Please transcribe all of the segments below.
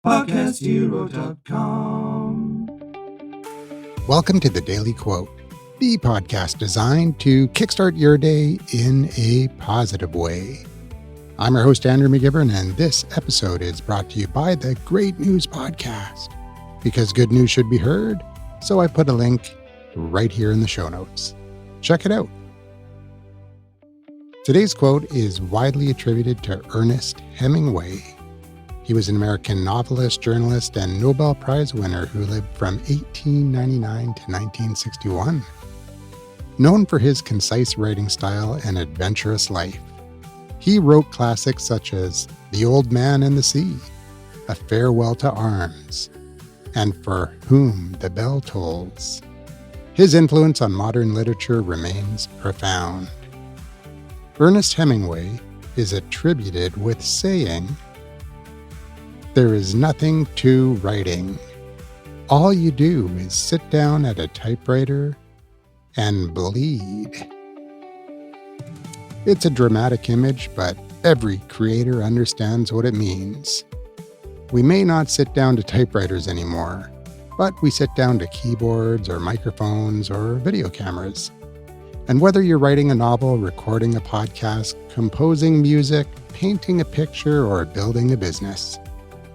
podcasthero.com. Welcome to the Daily Quote, the podcast designed to kickstart your day in a positive way. I'm your host, Andrew McGivern, and this episode is brought to you by the Great News Podcast. Because good news should be heard, so I put a link right here in the show notes. Check it out. Today's quote is widely attributed to Ernest Hemingway. He was an American novelist, journalist, and Nobel Prize winner who lived from 1899 to 1961. Known for his concise writing style and adventurous life, he wrote classics such as The Old Man and the Sea, A Farewell to Arms, and For Whom the Bell Tolls. His influence on modern literature remains profound. Ernest Hemingway is attributed with saying, "There is nothing to writing. All you do is sit down at a typewriter and bleed." It's a dramatic image, but every creator understands what it means. We may not sit down to typewriters anymore, but we sit down to keyboards or microphones or video cameras. And whether you're writing a novel, recording a podcast, composing music, painting a picture, or building a business,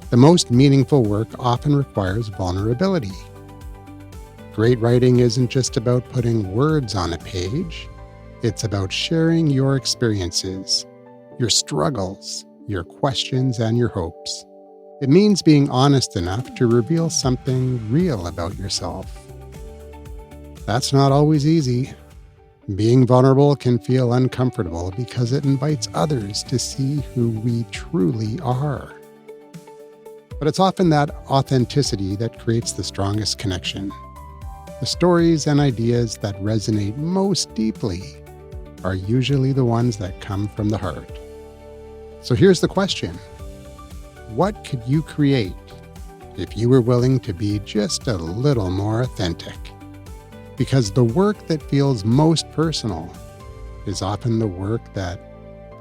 the most meaningful work often requires vulnerability. Great writing isn't just about putting words on a page. It's about sharing your experiences, your struggles, your questions, and your hopes. It means being honest enough to reveal something real about yourself. That's not always easy. Being vulnerable can feel uncomfortable because it invites others to see who we truly are. But it's often that authenticity that creates the strongest connection. The stories and ideas that resonate most deeply are usually the ones that come from the heart. So here's the question. What could you create if you were willing to be just a little more authentic? Because the work that feels most personal is often the work that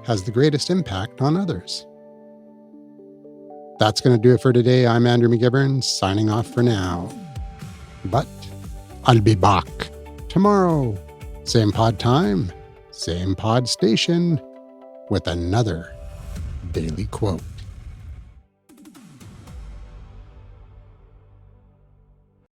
has the greatest impact on others. That's going to do it for today. I'm Andrew McGivern, signing off for now. But I'll be back tomorrow. Same pod time, same pod station, with another Daily Quote.